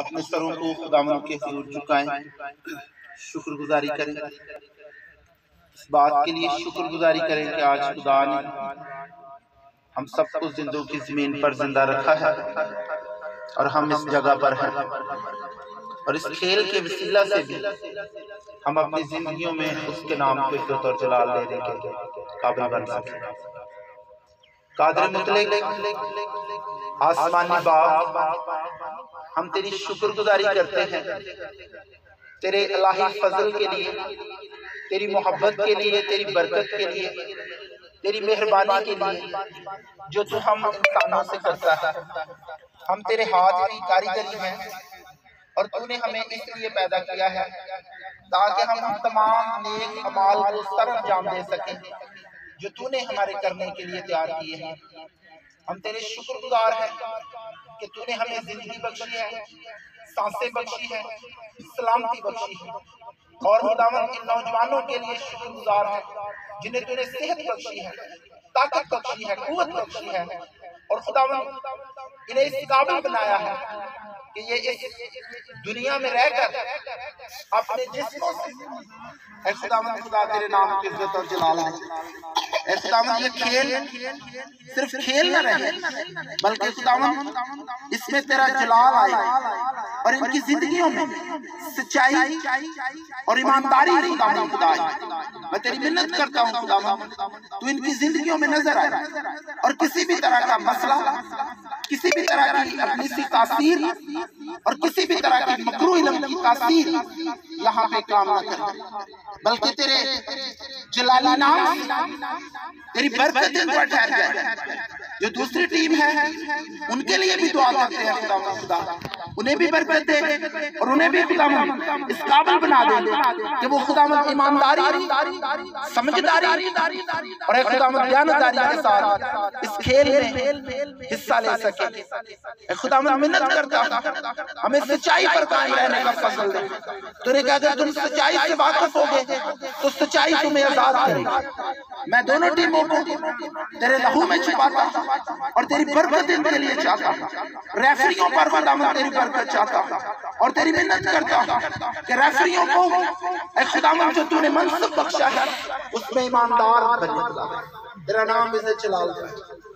अपने सरों को खुदावंद के हुजूर झुकाएं, शुक्रगुजारी करें। इस बात के लिए शुक्रगुजारी करें कि आज खुदा ने हम सबको जिंदों की जमीन पर जिंदा रखा है और हम इस जगह पर हैं, और इस खेल के वसीला से भी हम अपनी जिंदगियों में उसके नाम को इज्जत और जलाल देने के काबिल बन सके। कादिर मुतलक आसमानी बाप, हम तेरी शुक्रगुजारी करते हैं तेरे इलाही फजल के लिए, तेरी मोहब्बत के लिए, तेरी बरकत के लिए, तेरी मेहरबानी के लिए जो तू हम इंसानों से करता है। हम तेरे हाथ की कारीगरी हैं और तूने हमें इसलिए पैदा किया है ताकि हम तमाम नेक अमाल को सर अंजाम दे सकें जो तूने हमारे करने के लिए तैयार किए हैं। हम तेरे शुक्रगुजार हैं कि तूने हमें जिंदगी बख्शी है, सांसें बख्शी है, सलामती बख्शी है, और खुदावंद इन नौजवानों के लिए शुक्रगुजार है जिन्हें तूने सेहत बख्शी है, ताकत बख्शी है, कुव्वत बख्शी है, और खुदावंद इन्हें इस काबिल बनाया है कि ये इस दुनिया में रहकर अपने जिस्मों से खुदावंद खुदा तेरे नाम की इज्जत और जलाल है। खुदावंद ये खेल सिर्फ खेल न रहे बल्कि खुदावंद इसमें तेरा जलाल आए और इनकी जिंदगियों में सच्चाई और ईमानदारी खुदावंद खुदा है। मैं तेरी मिन्नत करता हूँ खुदावंद तू इनकी जिंदगियों में नजर आए और किसी भी तरह का मसला, किसी भी तरह की अपनी सी तासीर और किसी भी तरह की मकरू इल्म की तासीर यहाँ पे काम न कर, बल्कि तेरे जलाली नाम तेरी बरकत इन पर ठहर जाए। जो दूसरी टीम है उनके लिए भी दुआ करते हैं खुदा, उन्हें भी बरकत दे और उन्हें भी खुदावंद इस काबिल बना दे कि वो खुदावंद ईमानदारी, समझदारी और खुदावंद ज्ञानदारी के साथ इस खेल में हिस्सा ले सके। खुदावंद मिन्नत करता हूं हमें सच्चाई पर कायम रहने का फजल दे। तूने कहा अगर तुम सच्चाई से वाकिफ होगे तो सच्चाई तुम्हें आजाद करेगी। मैं दोनों टीमों को तेरे लहू में छुपाता हूं और तेरी बरकत इनके लिए चाहता हूं। रेफरियों पर खुदावंद तेरी बरकत चाहता हूं और तेरी मिन्नत करता हूं कि रेफरियों को खुदावंद जो तूने मनसब बख्शा है उसमें ईमानदार बने। तेरा नाम इसे जलाल है।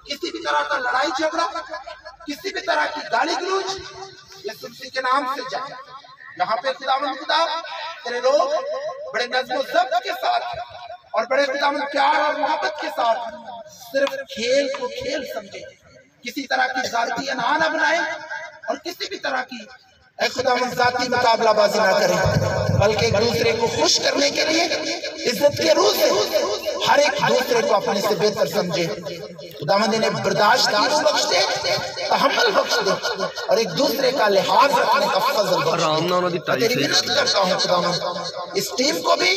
किसी भी तरह का लड़ाई झगड़ा, किसी भी तरह की गाली गलौज यीशु मसीह के नाम से जाए। यहाँ पे खुदावंद खुदा तेरे लोग बड़े नज़्म व ज़ब्त के साथ और बड़े खुदावंद प्यार और मोहब्बत के साथ सिर्फ खेल को खेल समझे, किसी तरह की जाती अना न बनाए और किसी भी तरह की खुदावंद जाती मुकाबलाबाजी ना करें, बल्कि एक दूसरे को खुश करने के लिए इज्जत के रूप से हर एक दूसरे को अपने से बेहतर समझे। खुदावंद इन्हें बर्दाश्त बख्श दे, तहम्मुल बख्श दे और एक दूसरे का लिहाज रखने का फजल बख्श दे। तेरी मिन्नत करता हूँ खुदावंद इस टीम को भी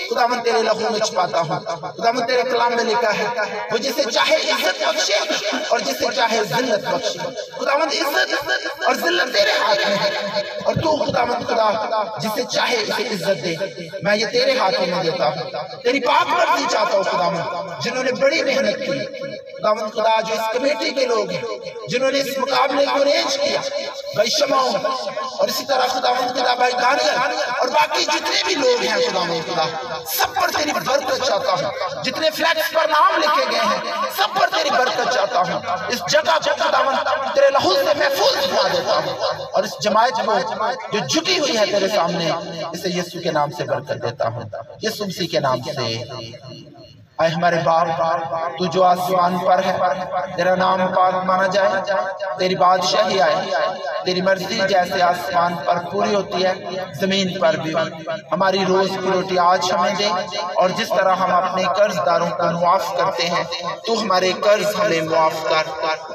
खुदावंद तेरे लहू में छुपाता हूँ। खुदावंद तेरे कलाम में लिखा है वो जिसे चाहे इज्जत बख्शे और जिसे चाहे जिल्लत बख्शे। खुदावंद इज्जत और जिल्लत तेरे हाथ में है और तू खुदावंद खुदा जिसे चाहे उसे इज्जत दे। मैं ये तेरे हाथों में देता हूँ। तेरी पाक मर्जी चाहता हूँ खुदावंद, जिन्होंने बड़ी मेहनत की खुदावंद खुदा, जो इस कमेटी के लोग हैं जिन्होंने इस मुकाबले को अरेंज किया, भाई शमाओ और इसी तरह खुदावंद खुदा भाई दानियल और बाकी जितने भी लोग हैं खुदावंद खुदा, सब पर तेरी बरकत चाहता हूँ। जितने फ्लैक्स पर नाम लिखे गए हैं सब पर तेरी बरकत चाहता हूँ। इस जगह को खुदावंद तेरे लहू से महफूज बना देता हूँ और इस जमात को जो झुकी हुई है तेरे सामने इसे यीशु के नाम से बरकत देता हूँ, यीशु मसीह के नाम से। आए हमारे बाप, तू जो आसमान पर है तेरा नाम पाक माना जाए, तेरी बादशाही आए, तेरी मर्जी जैसे आसमान पर पूरी होती है जमीन पर भी। हमारी रोज की रोटी आज हमें दे और जिस तरह हम अपने कर्जदारों को मुआफ करते हैं तू हमारे कर्ज हमें मुआफ कर।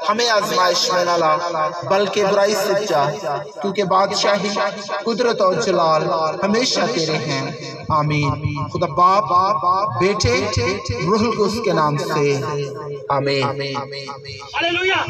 हमें आजमाइश में न ला बल्कि बुराई से बचा, क्योंकि बादशाही, कुदरत और जलाल हमेशा तेरे हैं। आमीन। खुदा बाप, बेटे, रूह कुद्स के नाम से आमीन। हालेलुया।